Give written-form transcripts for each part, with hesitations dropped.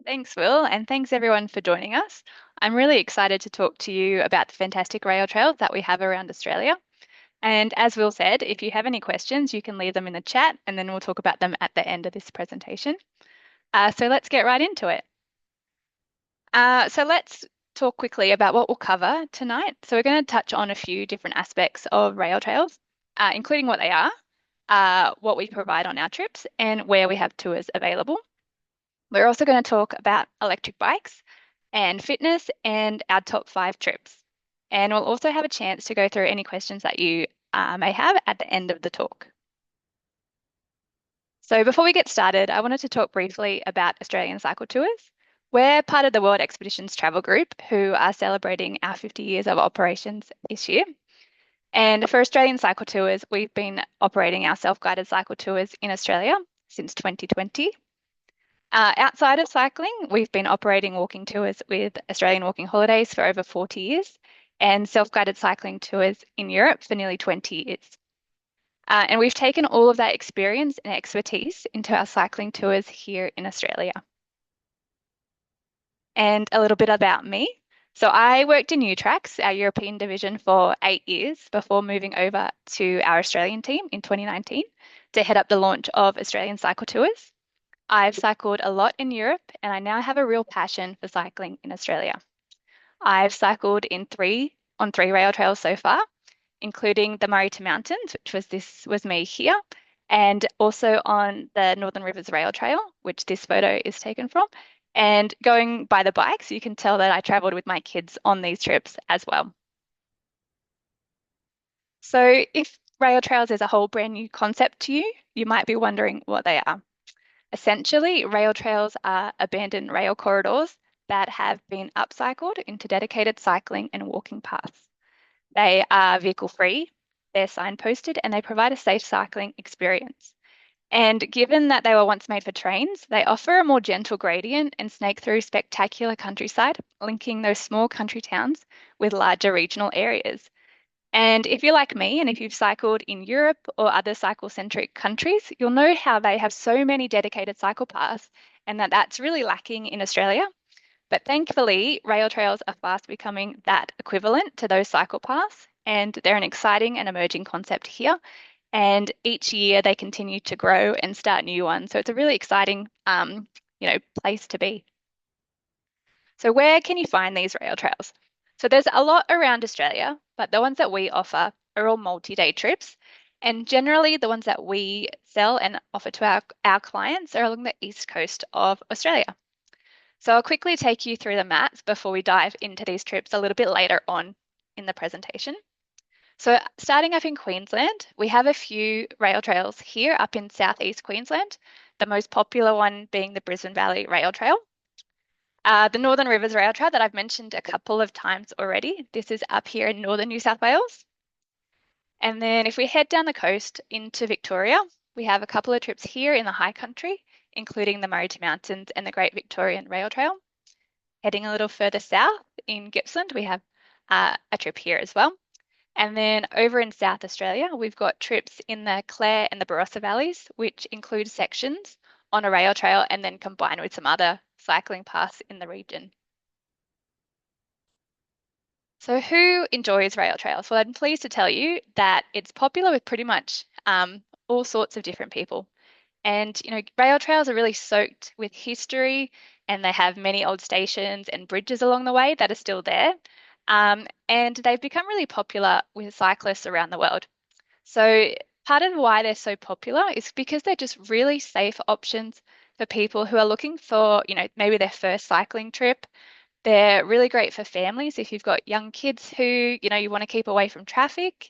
Thanks, Will, and thanks everyone for joining us. I'm really excited to talk to you about the fantastic rail trails that we have around Australia. And as Will said, if you have any questions, you can leave them in the chat and then we'll talk about them at the end of this presentation. So let's get right into it. So let's talk quickly about what we'll cover tonight. So we're going to touch on a few different aspects of rail trails, including what they are, what we provide on our trips, and where we have tours available. We're also going to talk about electric bikes and fitness and our top 5 trips. And we'll also have a chance to go through any questions that you may have at the end of the talk. So before we get started, I wanted to talk briefly about Australian Cycle Tours. We're part of the World Expeditions Travel Group, who are celebrating our 50 years of operations this year. And for Australian Cycle Tours, we've been operating our self-guided cycle tours in Australia since 2020. Outside of cycling, we've been operating walking tours with Australian Walking Holidays for over 40 years and self-guided cycling tours in Europe for nearly 20 years. And we've taken all of that experience and expertise into our cycling tours here in Australia. And a little bit about me. So I worked in Utrax, our European division, for 8 years before moving over to our Australian team in 2019 to head up the launch of Australian Cycle Tours. I've cycled a lot in Europe and I now have a real passion for cycling in Australia. I've cycled on three rail trails so far, including the Murray to Mountains, which was me here, and also on the Northern Rivers Rail Trail, which this photo is taken from. And going by the bikes, you can tell that I traveled with my kids on these trips as well. So if rail trails is a whole brand new concept to you, you might be wondering what they are. Essentially, rail trails are abandoned rail corridors that have been upcycled into dedicated cycling and walking paths. They are vehicle-free, they're signposted, and they provide a safe cycling experience. And given that they were once made for trains, they offer a more gentle gradient and snake through spectacular countryside, linking those small country towns with larger regional areas. And if you're like me, and if you've cycled in Europe or other cycle-centric countries, you'll know how they have so many dedicated cycle paths and that's really lacking in Australia. But thankfully, rail trails are fast becoming that equivalent to those cycle paths, and they're an exciting and emerging concept here. And each year they continue to grow and start new ones. So it's a really exciting, place to be. So where can you find these rail trails? So there's a lot around Australia, but the ones that we offer are all multi-day trips. And generally the ones that we sell and offer to our clients are along the east coast of Australia. So I'll quickly take you through the maps before we dive into these trips a little bit later on in the presentation. So starting up in Queensland, we have a few rail trails here up in southeast Queensland, the most popular one being the Brisbane Valley Rail Trail. The Northern Rivers Rail Trail that I've mentioned a couple of times already. This is up here in northern New South Wales. And then if we head down the coast into Victoria, we have a couple of trips here in the high country, including the Murray to Mountains and the Great Victorian Rail Trail. Heading a little further south in Gippsland, we have a trip here as well. And then over in South Australia, we've got trips in the Clare and the Barossa valleys, which include sections on a rail trail and then combined with some other cycling paths in the region. So who enjoys rail trails? Well, I'm pleased to tell you that it's popular with pretty much all sorts of different people. And, rail trails are really soaked with history and they have many old stations and bridges along the way that are still there. And they've become really popular with cyclists around the world. So part of why they're so popular is because they're just really safe options for people who are looking for, maybe their first cycling trip. They're really great for families if you've got young kids who, you want to keep away from traffic.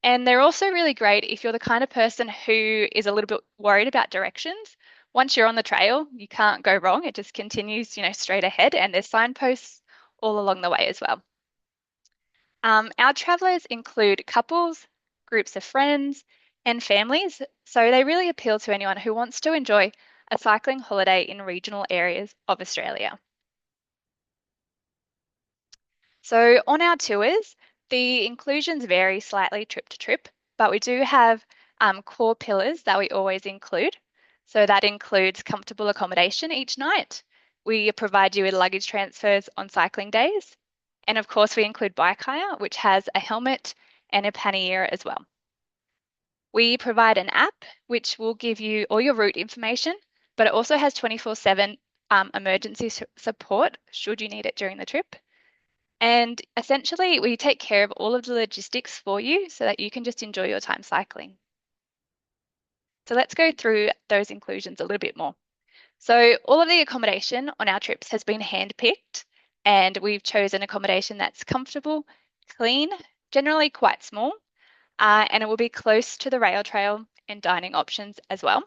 And they're also really great if you're the kind of person who is a little bit worried about directions. Once you're on the trail, you can't go wrong. It just continues, straight ahead, and there's signposts all along the way as well. Our travellers include couples, groups of friends, and families, so they really appeal to anyone who wants to enjoy a cycling holiday in regional areas of Australia. So on our tours, the inclusions vary slightly trip to trip, but we do have core pillars that we always include. So that includes comfortable accommodation each night, We provide you with luggage transfers on cycling days. And of course, we include bike hire, which has a helmet and a pannier as well. We provide an app which will give you all your route information, but it also has 24/7 emergency support should you need it during the trip. And essentially, we take care of all of the logistics for you so that you can just enjoy your time cycling. So let's go through those inclusions a little bit more. So all of the accommodation on our trips has been handpicked, and we've chosen accommodation that's comfortable, clean, generally quite small, and it will be close to the rail trail and dining options as well.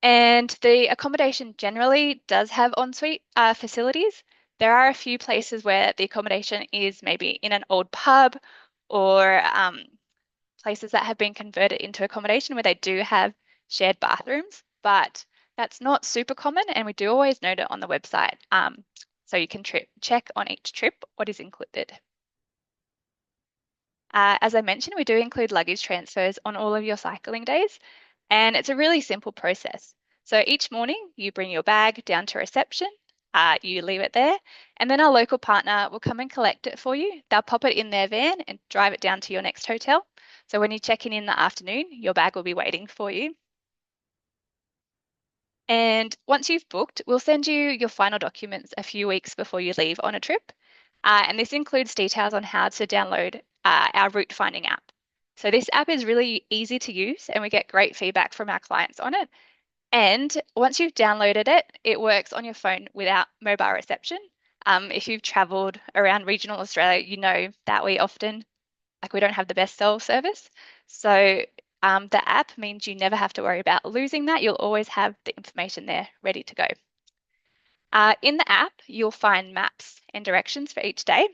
And the accommodation generally does have ensuite facilities. There are a few places where the accommodation is maybe in an old pub or places that have been converted into accommodation where they do have shared bathrooms, but that's not super common, and we do always note it on the website. So you can check on each trip what is included. As I mentioned, we do include luggage transfers on all of your cycling days, and it's a really simple process. So each morning you bring your bag down to reception, you leave it there, and then our local partner will come and collect it for you. They'll pop it in their van and drive it down to your next hotel. So when you check in the afternoon, your bag will be waiting for you. And once you've booked, we'll send you your final documents a few weeks before you leave on a trip. And this includes details on how to download our route finding app. So this app is really easy to use, and we get great feedback from our clients on it. And once you've downloaded it, it works on your phone without mobile reception. If you've traveled around regional Australia, you know that we don't have the best cell service. So the app means you never have to worry about losing that. You'll always have the information there ready to go. In the app, you'll find maps and directions for each day,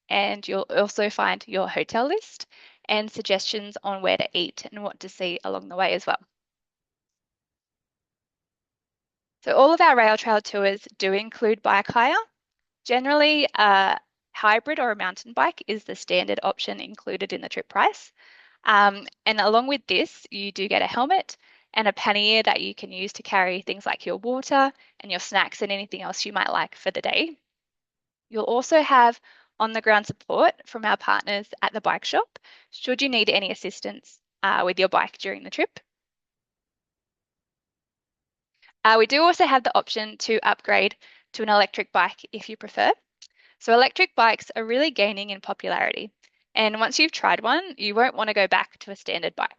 and you'll also find your hotel list and suggestions on where to eat and what to see along the way as well. So all of our rail trail tours do include bike hire. Generally, a hybrid or a mountain bike is the standard option included in the trip price. And along with this, you do get a helmet and a pannier that you can use to carry things like your water and your snacks and anything else you might like for the day. You'll also have on-the-ground support from our partners at the bike shop should you need any assistance with your bike during the trip. We do also have the option to upgrade to an electric bike if you prefer. So electric bikes are really gaining in popularity. And once you've tried one, you won't want to go back to a standard bike.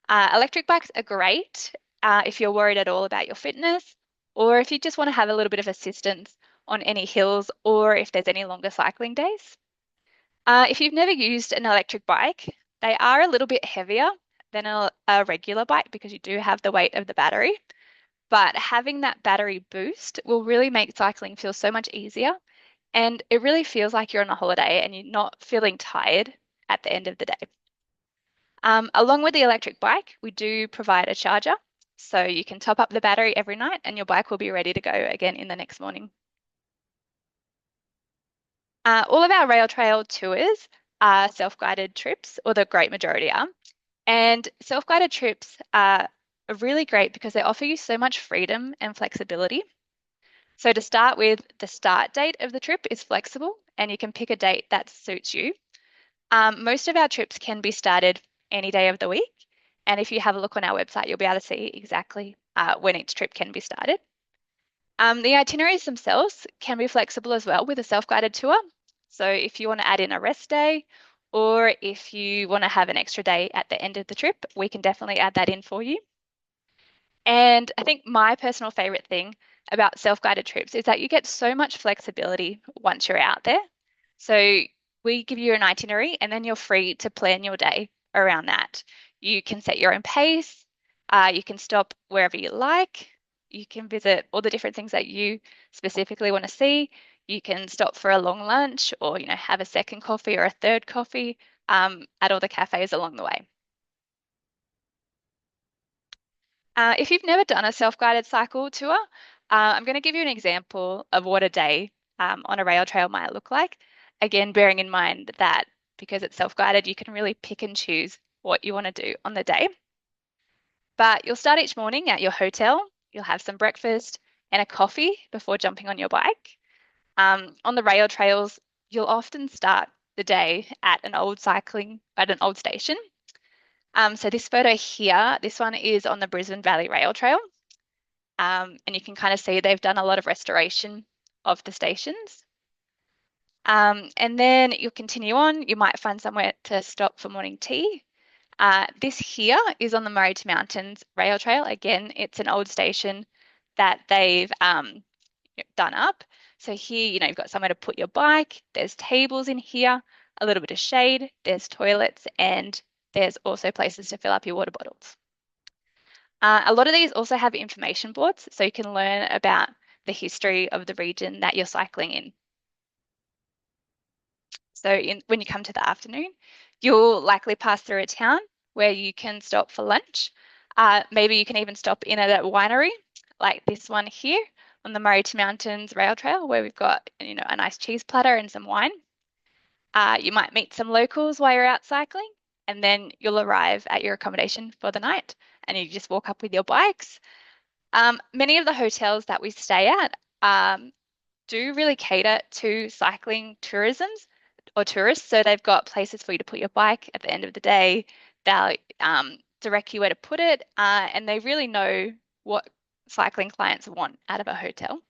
Electric bikes are great if you're worried at all about your fitness, or if you just want to have a little bit of assistance on any hills, or if there's any longer cycling days. If you've never used an electric bike, they are a little bit heavier than a regular bike because you do have the weight of the battery. But having that battery boost will really make cycling feel so much easier. And it really feels like you're on a holiday and you're not feeling tired at the end of the day. Along with the electric bike, we do provide a charger. So you can top up the battery every night and your bike will be ready to go again in the next morning. All of our rail trail tours are self-guided trips, or the great majority are. And self-guided trips are really great because they offer you so much freedom and flexibility. So to start with, the start date of the trip is flexible and you can pick a date that suits you. Most of our trips can be started any day of the week. And if you have a look on our website, you'll be able to see exactly when each trip can be started. The itineraries themselves can be flexible as well with a self-guided tour. So if you want to add in a rest day, or if you want to have an extra day at the end of the trip, we can definitely add that in for you. And I think my personal favorite thing about self-guided trips is that you get so much flexibility once you're out there. So we give you an itinerary and then you're free to plan your day around that. You can set your own pace. You can stop wherever you like. You can visit all the different things that you specifically want to see. You can stop for a long lunch or, have a second coffee or a third coffee at all the cafes along the way. If you've never done a self-guided cycle tour, I'm going to give you an example of what a day on a rail trail might look like. Again, bearing in mind that because it's self-guided, you can really pick and choose what you want to do on the day. But you'll start each morning at your hotel, you'll have some breakfast, and a coffee before jumping on your bike. On the rail trails, you'll often start the day at an old station. So this photo here, this one is on the Brisbane Valley Rail Trail. And you can kind of see they've done a lot of restoration of the stations. And then you'll continue on. You might find somewhere to stop for morning tea. This here is on the Murray to Mountains Rail Trail. Again, it's an old station that they've done up. So here, you've got somewhere to put your bike. There's tables in here, a little bit of shade. There's toilets, and there's also places to fill up your water bottles. A lot of these also have information boards, so you can learn about the history of the region that you're cycling in. So when you come to the afternoon, you'll likely pass through a town where you can stop for lunch. Maybe you can even stop in at a winery like this one here on the Murray to Mountains Rail Trail, where we've got a nice cheese platter and some wine. You might meet some locals while you're out cycling, and then you'll arrive at your accommodation for the night, and you just walk up with your bikes. Many of the hotels that we stay at do really cater to cycling tourisms or tourists. So they've got places for you to put your bike at the end of the day. They'll direct you where to put it, and they really know what cycling clients want out of a hotel.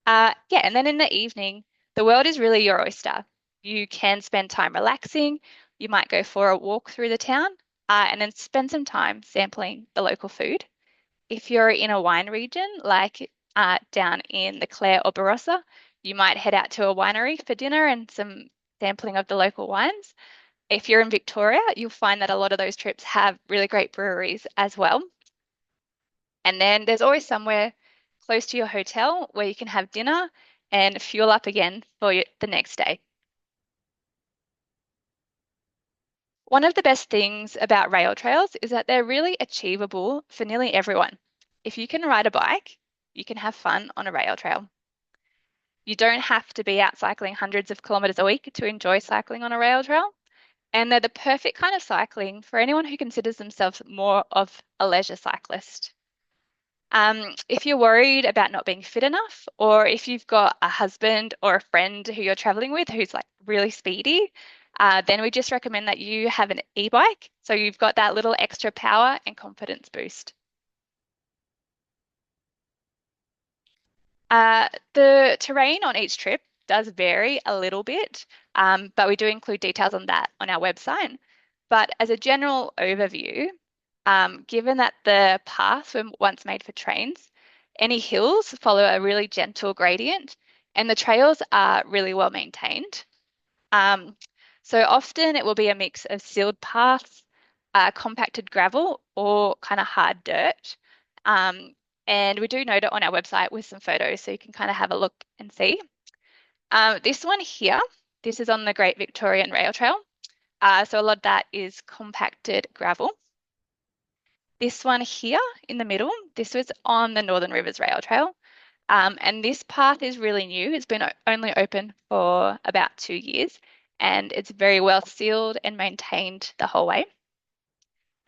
Yeah, and then in the evening, the world is really your oyster. You can spend time relaxing. You might go for a walk through the town, and then spend some time sampling the local food. If you're in a wine region, like down in the Clare or Barossa, you might head out to a winery for dinner and some sampling of the local wines. If you're in Victoria, you'll find that a lot of those trips have really great breweries as well. And then there's always somewhere close to your hotel where you can have dinner and fuel up again for the next day. One of the best things about rail trails is that they're really achievable for nearly everyone. If you can ride a bike, you can have fun on a rail trail. You don't have to be out cycling hundreds of kilometers a week to enjoy cycling on a rail trail. And they're the perfect kind of cycling for anyone who considers themselves more of a leisure cyclist. If you're worried about not being fit enough, or if you've got a husband or a friend who you're traveling with who's like really speedy, then we just recommend that you have an e-bike. So you've got that little extra power and confidence boost. The terrain on each trip does vary a little bit, but we do include details on that on our website. But as a general overview, given that the paths were once made for trains, any hills follow a really gentle gradient, and the trails are really well maintained. So often it will be a mix of sealed paths, compacted gravel, or kind of hard dirt. And we do note it on our website with some photos so you can kind of have a look and see. This one here, this is on the Great Victorian Rail Trail. So a lot of that is compacted gravel. This one here in the middle, this was on the Northern Rivers Rail Trail. And this path is really new. It's been only open for about 2 years, and it's very well sealed and maintained the whole way.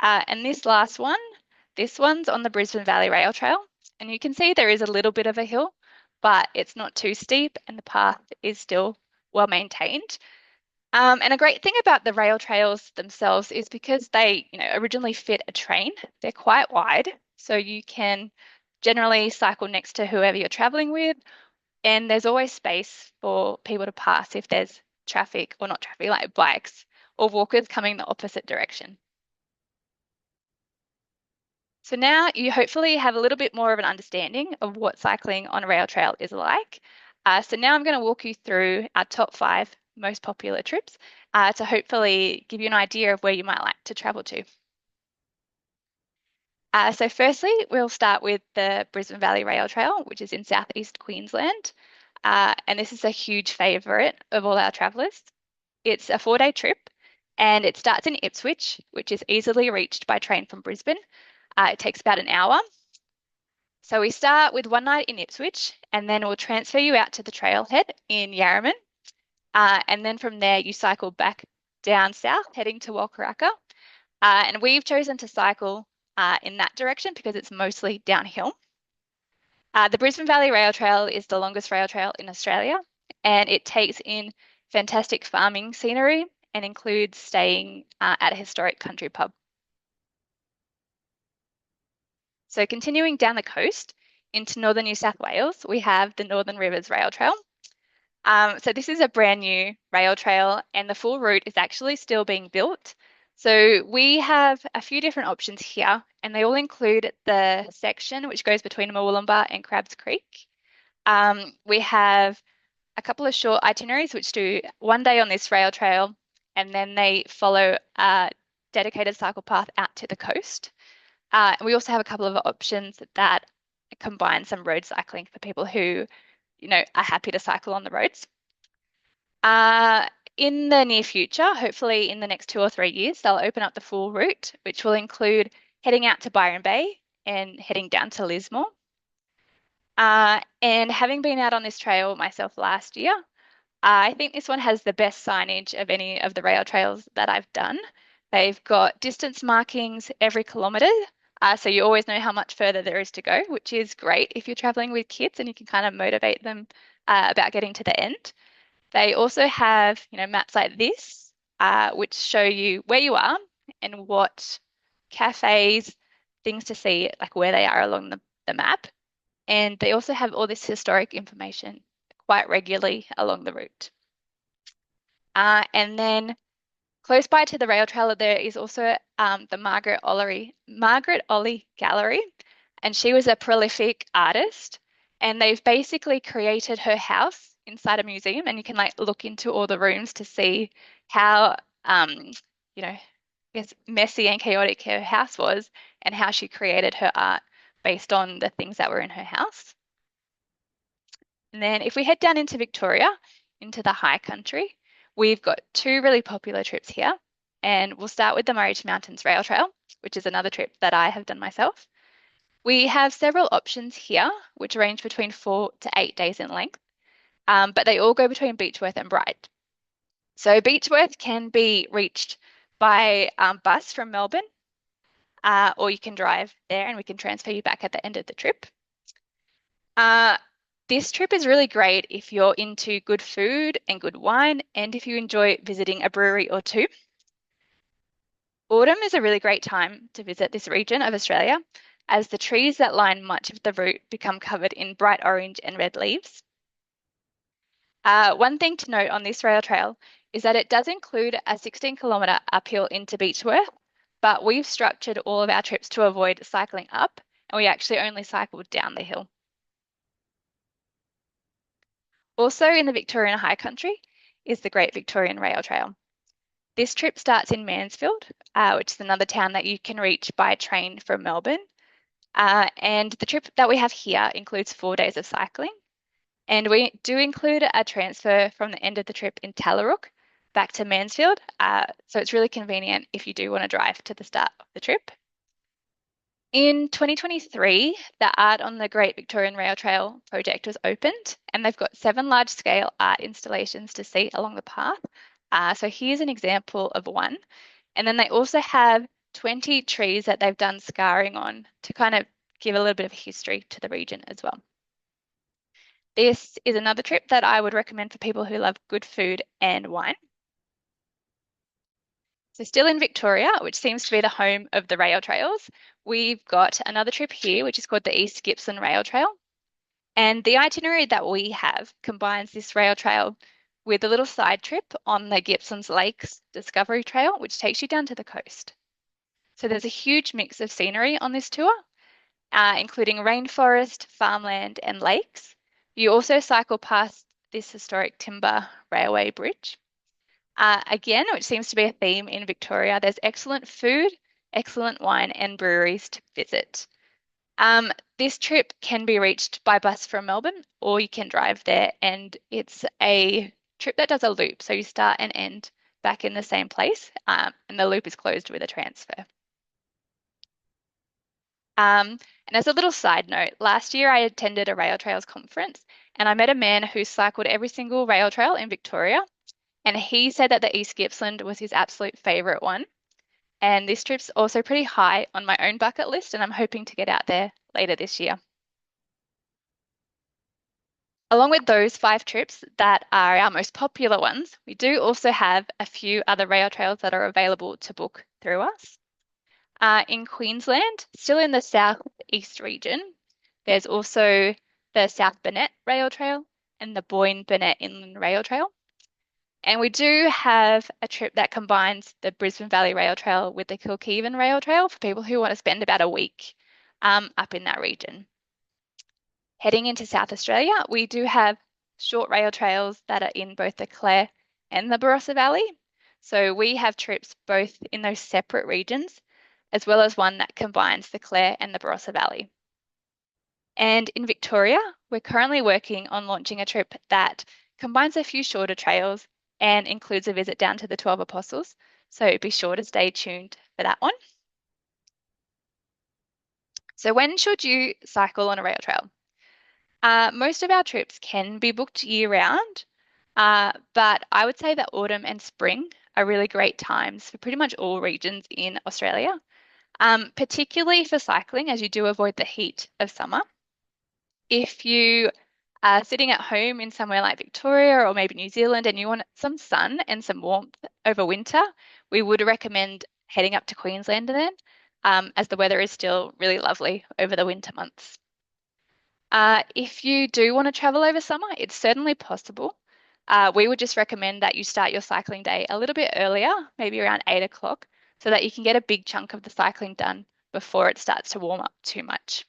And this last one, this one's on the Brisbane Valley Rail Trail. And you can see there is a little bit of a hill, but it's not too steep and the path is still well maintained. And a great thing about the rail trails themselves is because they, originally fit a train, they're quite wide. So you can generally cycle next to whoever you're traveling with. And there's always space for people to pass if there's traffic, or not traffic, like bikes or walkers coming the opposite direction. So now you hopefully have a little bit more of an understanding of what cycling on a rail trail is like. So now I'm going to walk you through our top 5 most popular trips to hopefully give you an idea of where you might like to travel to. So firstly, we'll start with the Brisbane Valley Rail Trail, which is in southeast Queensland. And this is a huge favourite of all our travellers. It's a 4-day trip, and it starts in Ipswich, which is easily reached by train from Brisbane. It takes about an hour. So we start with one night in Ipswich, and then we'll transfer you out to the trailhead in Yarraman. And then from there, you cycle back down south, heading to Walkaracka. And we've chosen to cycle in that direction because it's mostly downhill. The Brisbane Valley Rail Trail is the longest rail trail in Australia, and it takes in fantastic farming scenery and includes staying at a historic country pub. So continuing down the coast into northern New South Wales, we have the Northern Rivers Rail Trail. So this is a brand new rail trail, and the full route is actually still being built. So we have a few different options here, and they all include the section which goes between Murwillumbah and Crabs Creek. We have a couple of short itineraries which do 1 day on this rail trail, and then they follow a dedicated cycle path out to the coast. We also have a couple of options that combine some road cycling for people who, are happy to cycle on the roads. Uh, in the near future, hopefully in the next 2 or 3 years, they'll open up the full route, which will include heading out to Byron Bay and heading down to Lismore. And having been out on this trail myself last year, I think this one has the best signage of any of the rail trails that I've done. They've got distance markings every kilometre, so you always know how much further there is to go, which is great if you're traveling with kids and you can kind of motivate them about getting to the end. They also have, maps like this, which show you where you are and what cafes, things to see, like where they are along the map. And they also have all this historic information quite regularly along the route. And then close by to the rail trail, there is also the Margaret Olley Gallery, and she was a prolific artist. And they've basically created her house inside a museum, and you can like look into all the rooms to see how, you know, I guess messy and chaotic her house was, and how she created her art based on the things that were in her house. And then if we head down into Victoria, into the high country, we've got two really popular trips here. And we'll start with the Murray Mountains Rail Trail, which is another trip that I have done myself. We have several options here, which range between 4 to 8 days in length, but they all go between Beechworth and Bright. So Beechworth can be reached by bus from Melbourne, or you can drive there and we can transfer you back at the end of the trip. This trip is really great if you're into good food and good wine, and if you enjoy visiting a brewery or two. Autumn is a really great time to visit this region of Australia, as the trees that line much of the route become covered in bright orange and red leaves. One thing to note on this rail trail is that it does include a 16-kilometre uphill into Beechworth, but we've structured all of our trips to avoid cycling up, and we actually only cycled down the hill. Also in the Victorian High Country is the Great Victorian Rail Trail. This trip starts in Mansfield, which is another town that you can reach by train from Melbourne. And the trip that we have here includes 4 days of cycling. And we do include a transfer from the end of the trip in Tallarook back to Mansfield. So it's really convenient if you do want to drive to the start of the trip. In 2023, the Art on the Great Victorian Rail Trail project was opened, and they've got 7 large-scale art installations to see along the path. So here's an example of one. And then they also have 20 trees that they've done scarring on to kind of give a little bit of history to the region as well. This is another trip that I would recommend for people who love good food and wine. So still in Victoria, which seems to be the home of the rail trails, we've got another trip here, which is called the East Gippsland Rail Trail. And the itinerary that we have combines this rail trail with a little side trip on the Gippsland's Lakes Discovery Trail, which takes you down to the coast. So there's a huge mix of scenery on this tour, including rainforest, farmland, and lakes. You also cycle past this historic timber railway bridge. Again, which seems to be a theme in Victoria, there's excellent food, excellent wine, and breweries to visit. This trip can be reached by bus from Melbourne, or you can drive there, and it's a trip that does a loop. So you start and end back in the same place, and the loop is closed with a transfer. And as a little side note, last year I attended a rail trails conference, and I met a man who cycled every single rail trail in Victoria. And he said that the East Gippsland was his absolute favourite one. And this trip's also pretty high on my own bucket list, and I'm hoping to get out there later this year. Along with those 5 trips that are our most popular ones, we do also have a few other rail trails that are available to book through us. In Queensland, still in the southeast region, there's also the South Burnett Rail Trail and the Boyne Burnett Inland Rail Trail. And we do have a trip that combines the Brisbane Valley Rail Trail with the Kilkivan Rail Trail for people who want to spend about a week up in that region. Heading into South Australia, we do have short rail trails that are in both the Clare and the Barossa Valley. So we have trips both in those separate regions, as well as one that combines the Clare and the Barossa Valley. And in Victoria, we're currently working on launching a trip that combines a few shorter trails and includes a visit down to the 12 Apostles. So be sure to stay tuned for that one. So when should you cycle on a rail trail? Most of our trips can be booked year round, but I would say that autumn and spring are really great times for pretty much all regions in Australia, particularly for cycling as you do avoid the heat of summer. If you are sitting at home in somewhere like Victoria or maybe New Zealand and you want some sun and some warmth over winter, we would recommend heading up to Queensland then, as the weather is still really lovely over the winter months. If you do want to travel over summer, it's certainly possible. We would just recommend that you start your cycling day a little bit earlier, maybe around 8 o'clock, so that you can get a big chunk of the cycling done before it starts to warm up too much.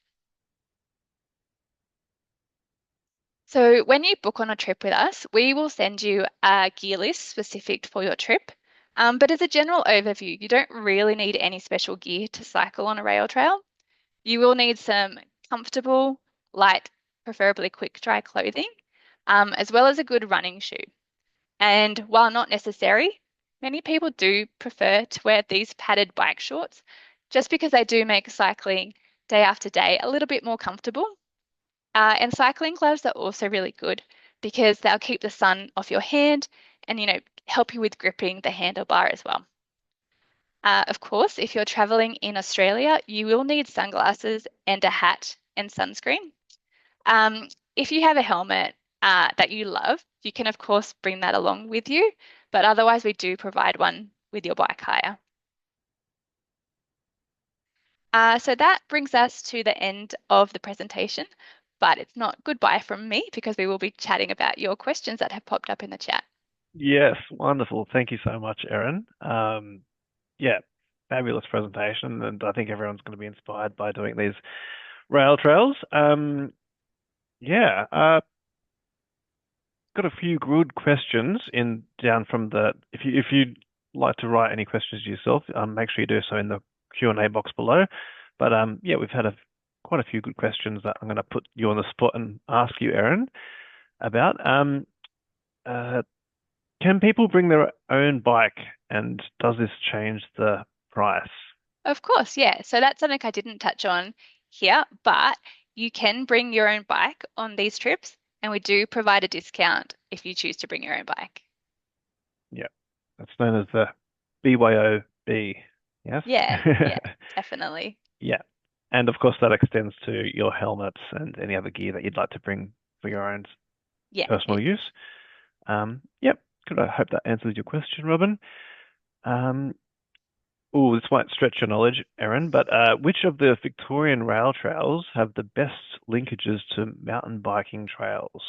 So when you book on a trip with us, we will send you a gear list specific for your trip. But as a general overview, you don't really need any special gear to cycle on a rail trail. You will need some comfortable, light, preferably quick dry clothing, as well as a good running shoe. And while not necessary, many people do prefer to wear these padded bike shorts just because they do make cycling day after day a little bit more comfortable. And cycling gloves are also really good because they'll keep the sun off your hand and, help you with gripping the handlebar as well. Of course, if you're traveling in Australia, you will need sunglasses and a hat and sunscreen. If you have a helmet that you love, you can, of course, bring that along with you, but otherwise, we do provide one with your bike hire. So that brings us to the end of the presentation, but it's not goodbye from me because we will be chatting about your questions that have popped up in the chat. Yes, wonderful. Thank you so much, Erin. Yeah, fabulous presentation, and I think everyone's going to be inspired by doing these rail trails. Yeah, got a few good questions in down from the. If you'd like to write any questions yourself, make sure you do so in the Q&A box below. But yeah, we've had quite a few good questions that I'm going to put you on the spot and ask you, Erin, about. Uh, can people bring their own bike, and does this change the price? Of course, yeah. So that's something I didn't touch on here, but you can bring your own bike on these trips, and we do provide a discount if you choose to bring your own bike. Yeah, that's known as the BYOB. Yes. Yeah, yeah, definitely. Yeah. And of course, that extends to your helmets and any other gear that you'd like to bring for your own Yeah, personal use. Yep. Good. I hope that answers your question, Robin. Um, oh, this might stretch your knowledge, Erin, but which of the Victorian rail trails have the best linkages to mountain biking trails?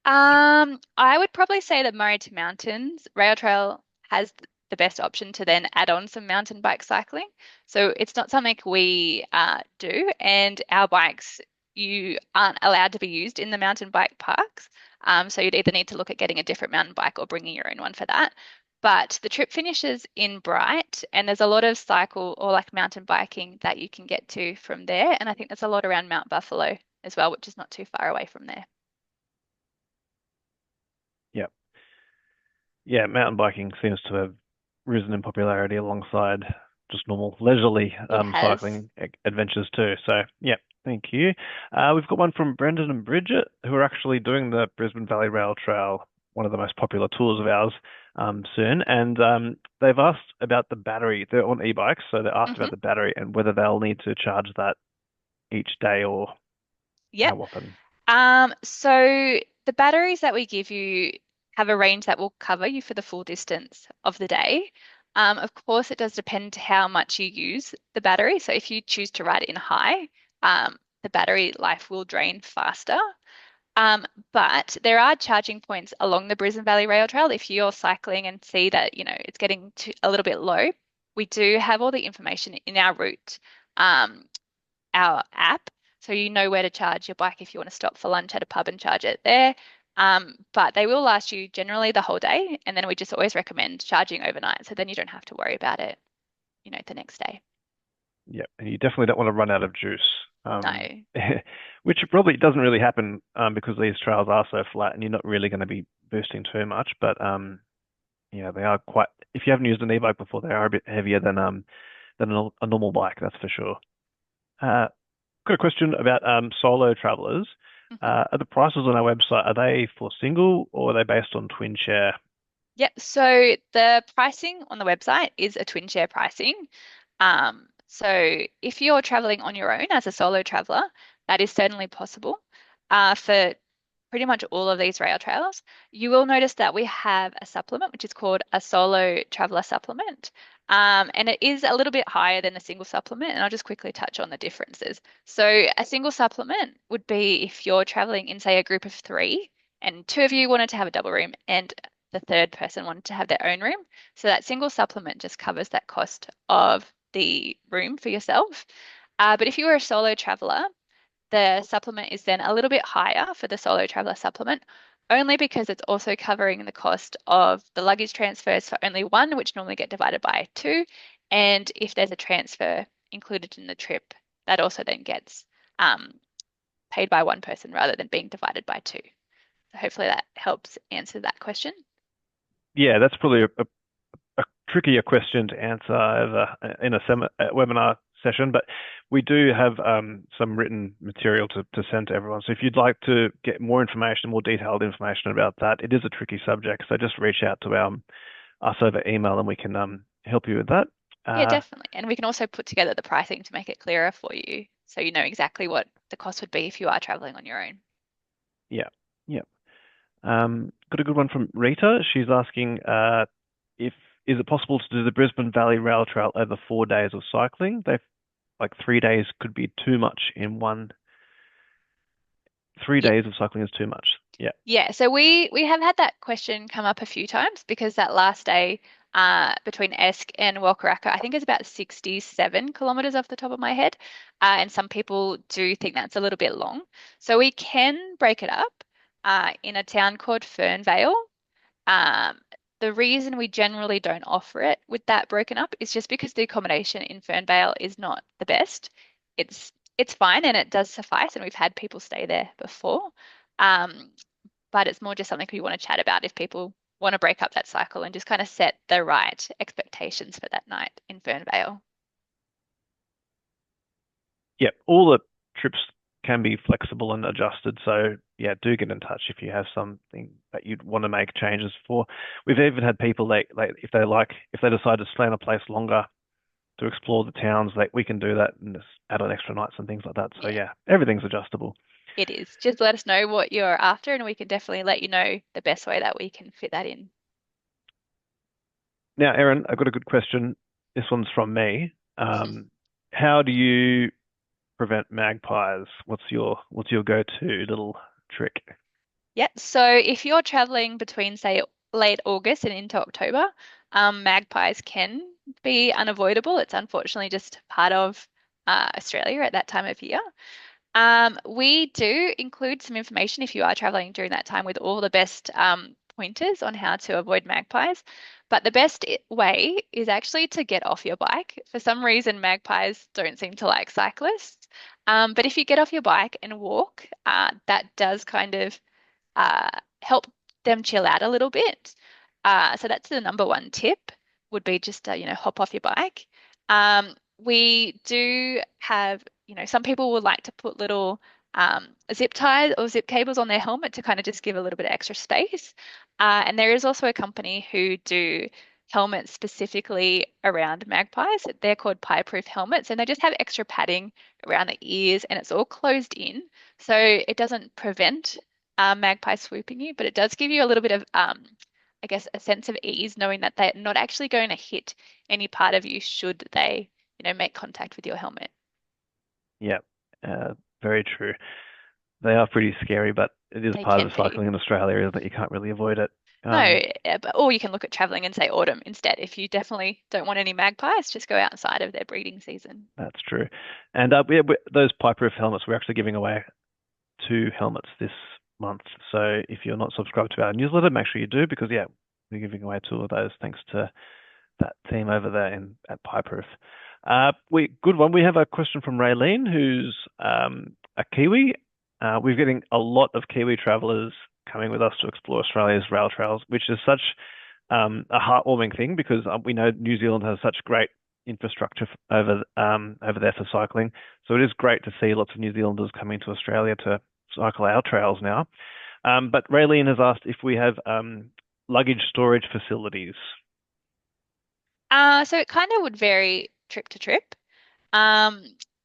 I would probably say that Murray to Mountains Rail Trail has the best option to then add on some mountain bike cycling. So it's not something we do, and our bikes you aren't allowed to be used in the mountain bike parks. So you'd either need to look at getting a different mountain bike or bringing your own one for that. But the trip finishes in Bright, and there's a lot of cycle or like mountain biking that you can get to from there. And I think there's a lot around Mount Buffalo as well, which is not too far away from there. Yeah. Yeah, mountain biking seems to have risen in popularity alongside just normal leisurely It has. cycling adventures too. So, yeah, thank you. We've got one from Brendan and Bridget, who are actually doing the Brisbane Valley Rail Trail, one of the most popular tours of ours, soon. And they've asked about the battery. They're on e-bikes, so they asked Hmm. about the battery and whether they'll need to charge that each day or Yep. how often. So the batteries that we give you have a range that will cover you for the full distance of the day. Of course, it does depend how much you use the battery. So if you choose to ride it in high, the battery life will drain faster. Um, but there are charging points along the Brisbane Valley Rail Trail. If you're cycling and see that, it's getting to a little bit low, we do have all the information in our route. Our app. So you know where to charge your bike if you want to stop for lunch at a pub and charge it there. But they will last you generally the whole day. And then we just always recommend charging overnight. So then you don't have to worry about it, the next day. Yeah, and you definitely don't want to run out of juice. No. Which probably doesn't really happen because these trails are so flat and you're not really going to be boosting too much. But yeah, they are quite. If you haven't used an e-bike before, they are a bit heavier than a normal bike, that's for sure. Got a question about solo travelers. Mhm. Are the prices on our website, are they for single or are they based on twin share? Yep. So the pricing on the website is a twin share pricing. So if you're traveling on your own as a solo traveler, that is certainly possible. For pretty much all of these rail trails, you will notice that we have a supplement which is called a solo traveler supplement. And it is a little bit higher than the single supplement, and I'll just quickly touch on the differences. So a single supplement would be if you're traveling in, say, a group of three, and two of you wanted to have a double room, and the third person wanted to have their own room. So that single supplement just covers that cost of the room for yourself. But if you were a solo traveler, the supplement is then a little bit higher for the solo traveler supplement, only because it's also covering the cost of the luggage transfers for only one, which normally get divided by two. And if there's a transfer included in the trip, that also then gets um, paid by one person rather than being divided by two. So hopefully that helps answer that question. Yeah, that's probably a trickier question to answer over in a webinar session, but we do have some written material to send to everyone. So if you'd like to get more information, more detailed information about that, it is a tricky subject. So just reach out to us over email and we can help you with that. Yeah, Uh, definitely. And we can also put together the pricing to make it clearer for you so you know exactly what the cost would be if you are traveling on your own. yeah, yeah. Got a good one from Rita. She's asking if is it possible to do the Brisbane Valley Rail Trail over 4 days of cycling? They've like 3 days could be too much in one. Three Yeah. days of cycling is too much. Yeah. Yeah, so we have had that question come up a few times because that last day between Esk and Walkaracka, I think is about 67 kilometers off the top of my head. And some people do think that's a little bit long. So we can break it up in a town called Fernvale. Um, the reason we generally don't offer it with that broken up is just because the accommodation in Fernvale is not the best. It's fine and it does suffice, and we've had people stay there before. Um, but it's more just something we want to chat about if people want to break up that cycle and just kind of set the right expectations for that night in Fernvale. Yeah. All the trips can be flexible and adjusted. So yeah, do get in touch if you have something that you'd want to make changes for. We've even had people if they decide to stay in a place longer to explore the towns, like we can do that and just add on extra nights and things like that. So Yeah, yeah, everything's adjustable. it is. Just let us know what you're after, and we can definitely let you know the best way that we can fit that in. Now, Erin, I've got a good question. This one's from me. How do you prevent magpies? What's your go-to little trick? Yep. So if you're traveling between, say, late August and into October, magpies can be unavoidable. It's unfortunately just part of Australia at that time of year. We do include some information if you are traveling during that time with all the best pointers on how to avoid magpies. But the best way is actually to get off your bike. For some reason, magpies don't seem to like cyclists. But if you get off your bike and walk, that does kind of uh, help them chill out a little bit. So that's the number one tip would be just hop off your bike. We do have, some people would like to put little zip ties or zip cables on their helmet to kind of just give a little bit of extra space. And there is also a company who do helmets specifically around magpies. They're called pie-proof helmets, and they just have extra padding around the ears, and it's all closed in, so it doesn't prevent magpies swooping you, but it does give you a little bit of, I guess, a sense of ease, knowing that they're not actually going to hit any part of you should they, make contact with your helmet. Yeah, very true. They are pretty scary, but it is They part of can the be. cycling in Australia, is that you can't really avoid it. No, but or you can look at traveling and say autumn instead. If you definitely don't want any magpies, just go outside of their breeding season. That's true. And those pipe-proof helmets, we're actually giving away 2 helmets this month. So if you're not subscribed to our newsletter, make sure you do because yeah, we're giving away 2 of those thanks to that team over there in at Pipeproof. We good one. We have a question from Raylene, who's a Kiwi. We're getting a lot of Kiwi travellers coming with us to explore Australia's rail trails, which is such a heartwarming thing because we know New Zealand has such great infrastructure over there for cycling. So it is great to see lots of New Zealanders coming to Australia to cycle our trails now. But Raylene has asked if we have luggage storage facilities. So it kind of would vary trip to trip. Um,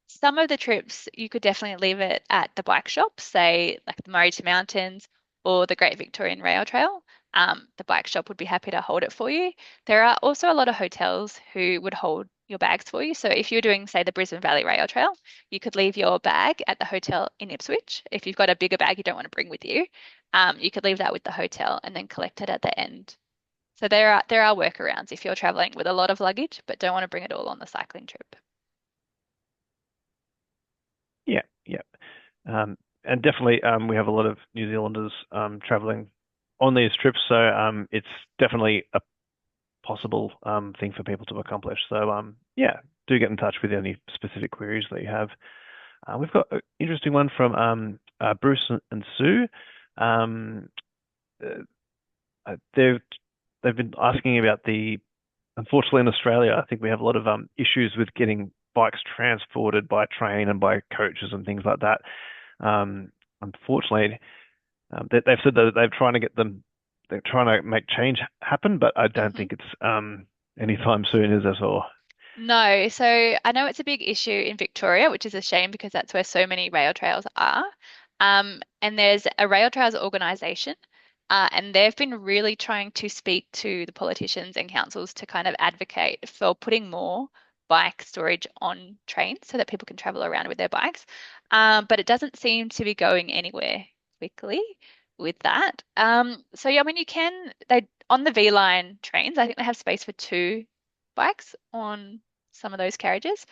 some of the trips you could definitely leave it at the bike shop, say like the Murray Mountains or the Great Victorian Rail Trail. The bike shop would be happy to hold it for you. There are also a lot of hotels who would hold your bags for you. So if you're doing, say, the Brisbane Valley Rail Trail, you could leave your bag at the hotel in Ipswich. If you've got a bigger bag you don't want to bring with you, you could leave that with the hotel and then collect it at the end. So there are workarounds if you're traveling with a lot of luggage but don't want to bring it all on the cycling trip. Yeah, yeah. And definitely, we have a lot of New Zealanders traveling on these trips, so it's definitely a possible thing for people to accomplish. So yeah, do get in touch with any specific queries that you have. We've got an interesting one from Bruce and Sue. Um, they've been asking about the unfortunately in Australia, I think we have a lot of issues with getting bikes transported by train and by coaches and things like that. Unfortunately, they've said that they're trying to make change happen, but I don't Mhm. think it's anytime soon, is it? Or No, so I know it's a big issue in Victoria, which is a shame because that's where so many rail trails are. And there's a rail trails organisation, and they've been really trying to speak to the politicians and councils to kind of advocate for putting more bike storage on trains so that people can travel around with their bikes. But it doesn't seem to be going anywhere quickly with that. So yeah, I mean, they on the V line trains, I think they have space for two bikes on some of those carriages.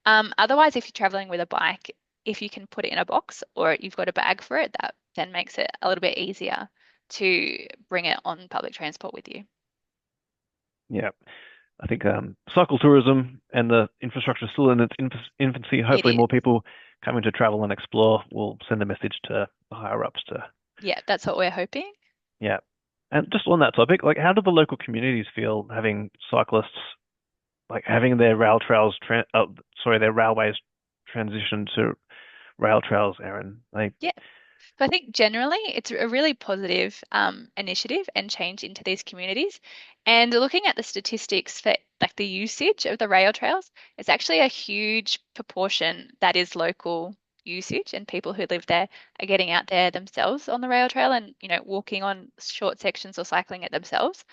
Otherwise, if you're traveling with a bike, if you can put it in a box or you've got a bag for it, that then makes it a little bit easier to bring it on public transport with you. yeah, I think cycle tourism and the infrastructure is still in its infancy. It Hopefully, is. more people coming to travel and explore will send a message to the higher ups to Yeah, that's what we're hoping. yeah. And just on that topic, like, how do the local communities feel having cyclists like having their their railways transition to rail trails, Erin? Like, Yeah. So I think generally it's a really positive initiative and change into these communities. And looking at the statistics for like the usage of the rail trails, it's actually a huge proportion that is local usage, and people who live there are getting out there themselves on the rail trail and walking on short sections or cycling it themselves.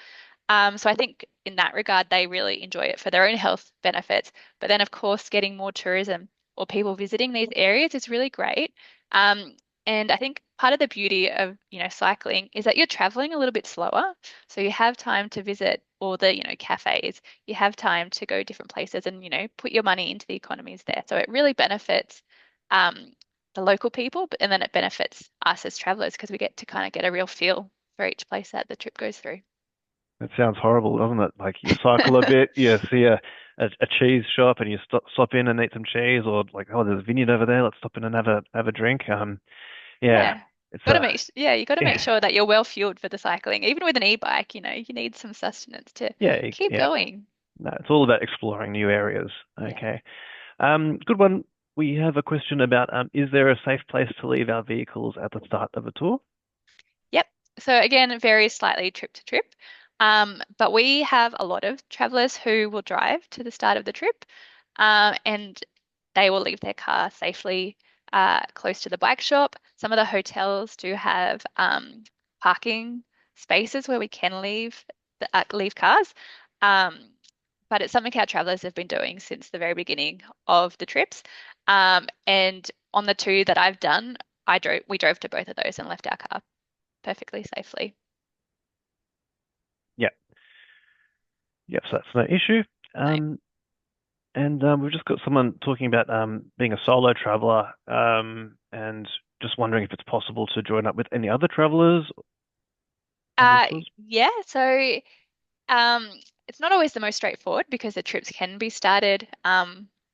So I think in that regard, they really enjoy it for their own health benefits. But then, of course, getting more tourism or people visiting these areas is really great. Um, and I think part of the beauty of, cycling is that you're traveling a little bit slower. So you have time to visit all the, cafes. You have time to go different places and, put your money into the economies there. So it really benefits um, the local people, but and then it benefits us as travelers because we get to kind of get a real feel for each place that the trip goes through. it sounds horrible, doesn't it? Like you cycle a bit, you see a cheese shop, and you stop in and eat some cheese, or like, oh, there's a vineyard over there. Let's stop in and have a drink. Yeah, Yeah. it's Yeah, you got to make yeah, sure that you're well fueled for the cycling. Even with an e-bike, you need some sustenance to keep yeah. going. No, it's all about exploring new areas. Yeah. Okay. Good one. We have a question about is there a safe place to leave our vehicles at the start of a tour? Yep. So again, it varies slightly trip to trip. But we have a lot of travelers who will drive to the start of the trip, and they will leave their car safely close to the bike shop. Some of the hotels do have parking spaces where we can leave cars. Um, but it's something our travelers have been doing since the very beginning of the trips. And on the two that I've done, we drove to both of those and left our car perfectly safely. Yeah. Yep. So that's no issue. No. Um, and we've just got someone talking about being a solo traveler and just wondering if it's possible to join up with any other travelers on these tours. Yeah, so Um, it's not always the most straightforward because the trips can be started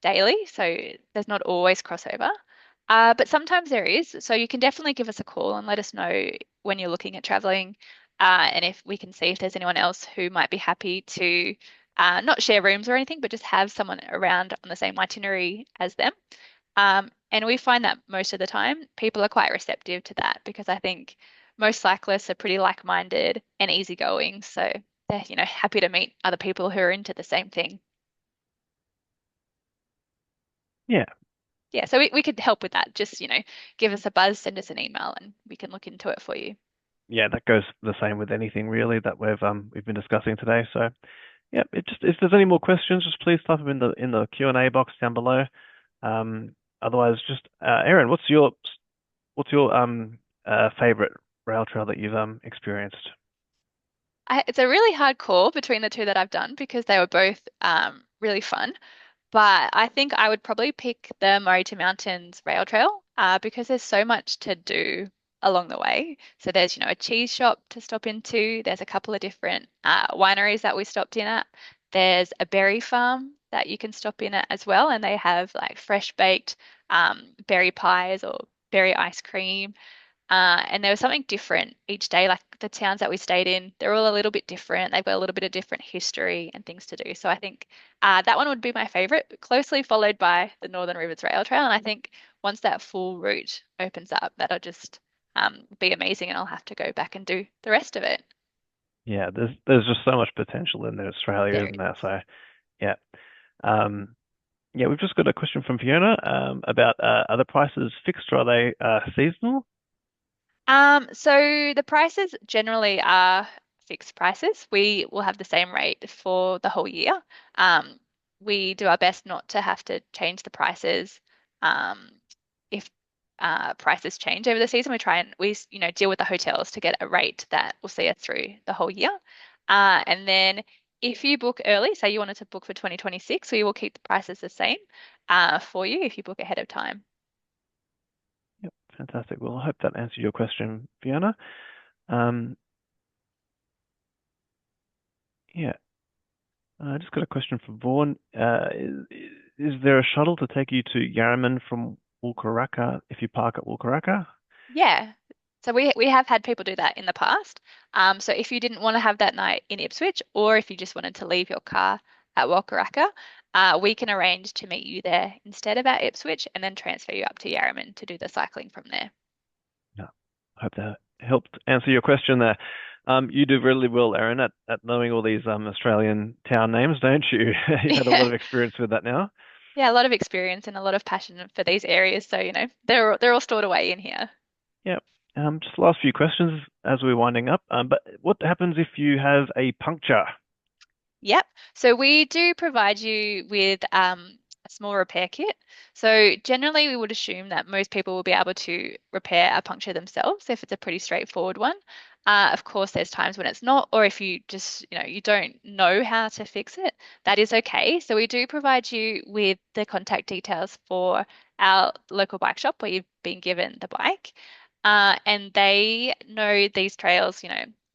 daily, so there's not always crossover. But sometimes there is. So you can definitely give us a call and let us know when you're looking at traveling, and if we can see if there's anyone else who might be happy to not share rooms or anything, but just have someone around on the same itinerary as them. And we find that most of the time people are quite receptive to that because I think most cyclists are pretty like-minded and easygoing. So they're, happy to meet other people who are into the same thing. Yeah. Yeah, so we could help with that. Just, give us a buzz, send us an email, and we can look into it for you. Yeah, that goes the same with anything really that we've been discussing today. So yeah, it just if there's any more questions, just please type them in the Q&A box down below. Otherwise, just Erin, what's your favorite rail trail that you've experienced? It's a really hard call between the two that I've done because they were both really fun. But I think I would probably pick the Morita Mountains Rail Trail because there's so much to do along the way. So there's, a cheese shop to stop into. There's a couple of different wineries that we stopped in at. There's a berry farm that you can stop in at as well, and they have like fresh baked berry pies or berry ice cream. And there was something different each day. Like the towns that we stayed in, they're all a little bit different. They've got a little bit of different history and things to do. So I think that one would be my favorite, closely followed by the Northern Rivers Rail Trail. And I think once that full route opens up, that'll just be amazing, and I'll have to go back and do the rest of it. Yeah, there's just so much potential in Australia, There isn't is. there? So yeah. Um, yeah, we've just got a question from Fiona about are the prices fixed or are they seasonal? So the prices generally are fixed prices. We will have the same rate for the whole year. Um, we do our best not to have to change the prices um, if prices change over the season. We try and deal with the hotels to get a rate that will see us through the whole year. And then if you book early, say you wanted to book for 2026, we will keep the prices the same for you if you book ahead of time. Yep, fantastic. Well, I hope that answered your question, Fiona. Um, yeah, I just got a question from Vaughan. Is there a shuttle to take you to Yarraman from Wulkuraka if you park at Wulkuraka? Yeah. So we have had people do that in the past. So if you didn't want to have that night in Ipswich, or if you just wanted to leave your car at Walkaracka, we can arrange to meet you there instead of at Ipswich and then transfer you up to Yarraman to do the cycling from there. No, I hope that helped answer your question there. You do really well, Erin, at knowing all these Australian town names, don't you? You've had a lot Yeah. of experience with that now. Yeah, a lot of experience and a lot of passion for these areas. So, they're all stored away in here. Yeah. Just the last few questions as we're winding up. But what happens if you have a puncture? Yep. So we do provide you with a small repair kit. So generally, we would assume that most people will be able to repair a puncture themselves if it's a pretty straightforward one. Of course, there's times when it's not, or if you just, you don't know how to fix it, that is okay. So we do provide you with the contact details for our local bike shop where you've been given the bike. And they know these trails,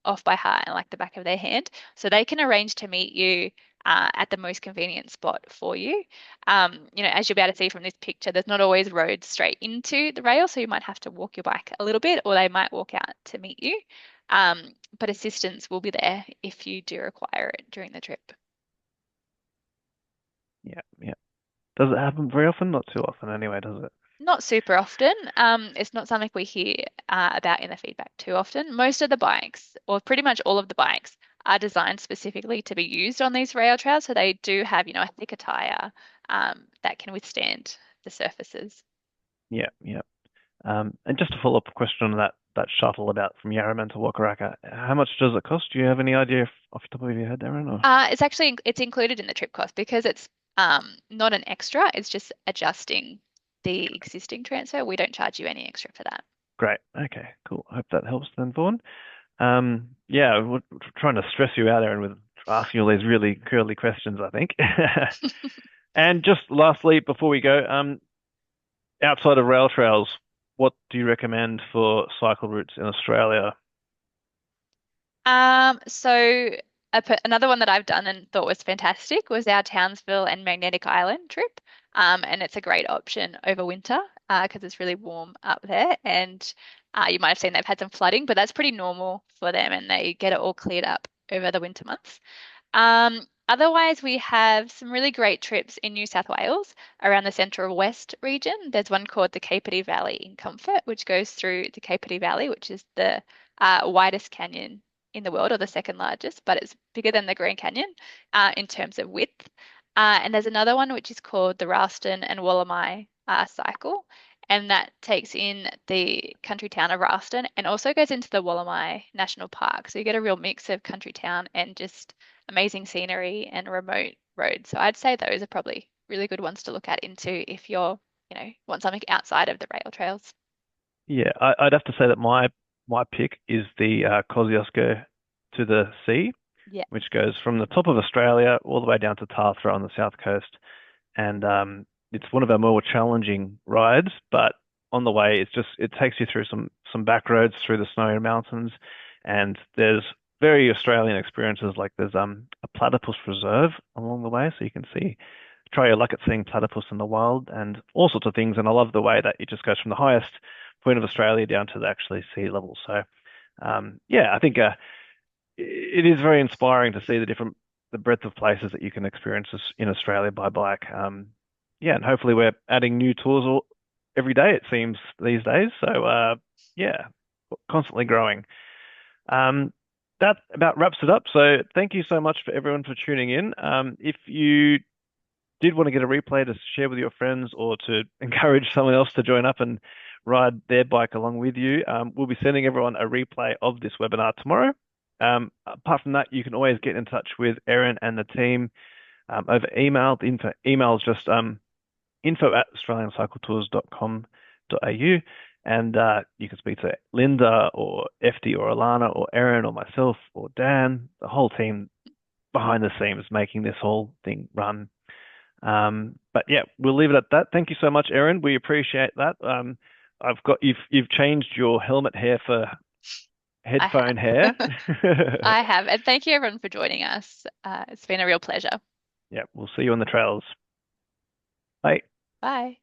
off by heart and like the back of their hand. So they can arrange to meet you at the most convenient spot for you. As you'll be able to see from this picture, there's not always roads straight into the rail, so you might have to walk your bike a little bit, or they might walk out to meet you. But assistance will be there if you do require it during the trip. Yeah, yeah. Does it happen very often? Not too often anyway, does it? Not super often. It's not something we hear about in the feedback too often. Most of the bikes, or pretty much all of the bikes, are designed specifically to be used on these rail trails. So they do have, a thicker tire that can withstand the surfaces. Yeah, yeah. And just a follow-up question on that shuttle about from Yarraman to Wakaraka. How much does it cost? Do you have any idea off the top of your head, Erin? Or It's included in the trip cost because it's not an extra. It's just adjusting the existing transfer. We don't charge you any extra for that. great. Okay, cool. I hope that helps then, Vaughan. Yeah, we're trying to stress you out, Erin, with asking all these really curly questions, I think. And just lastly, before we go, outside of rail trails, what do you recommend for cycle routes in Australia? So another one that I've done and thought was fantastic was our Townsville and Magnetic Island trip. And it's a great option over winter because it's really warm up there. And you might have seen they've had some flooding, but that's pretty normal for them, and they get it all cleared up over the winter months. Otherwise, we have some really great trips in New South Wales around the Central West region. There's one called the Capertee Valley in Comfort, which goes through the Capertee Valley, which is the widest canyon in the world, or the second largest, but it's bigger than the Grand Canyon in terms of width. And there's another one which is called the Ralston and Wollamai cycle, and that takes in the country town of Ralston and also goes into the Wollamai National Park. So you get a real mix of country town and just amazing scenery and remote roads. So I'd say those are probably really good ones to look at into if you're, want something outside of the rail trails. Yeah, I'd have to say that my pick is the Kosciuszko to the sea, Yeah. which goes from the top of Australia all the way down to Tathra on the south coast. And it's one of our more challenging rides, but on the way, it takes you through some back roads through the snowy mountains, and there's very Australian experiences like there's a platypus reserve along the way, so you can try your luck at seeing platypus in the wild and all sorts of things. And I love the way that it just goes from the highest point of Australia down to the actually sea level. So yeah, I think it is very inspiring to see the breadth of places that you can experience in Australia by bike. Yeah, and hopefully we're adding new tours every day, it seems, these days. So yeah, constantly growing. Um, that about wraps it up. So thank you so much for everyone for tuning in. If you did want to get a replay to share with your friends or to encourage someone else to join up and ride their bike along with you, we'll be sending everyone a replay of this webinar tomorrow. Apart from that, you can always get in touch with Erin and the team over email. The email is just info@australiancycletours.com.au, and you can speak to Linda or FD or Alana or Erin or myself or Dan, the whole team behind the scenes making this whole thing run. But yeah, we'll leave it at that. Thank you so much, Erin. We appreciate that. You've changed your helmet hair for I have. headphone hair. I have. And thank you everyone for joining us. It's been a real pleasure. Yeah, we'll see you on the trails. Bye. Bye.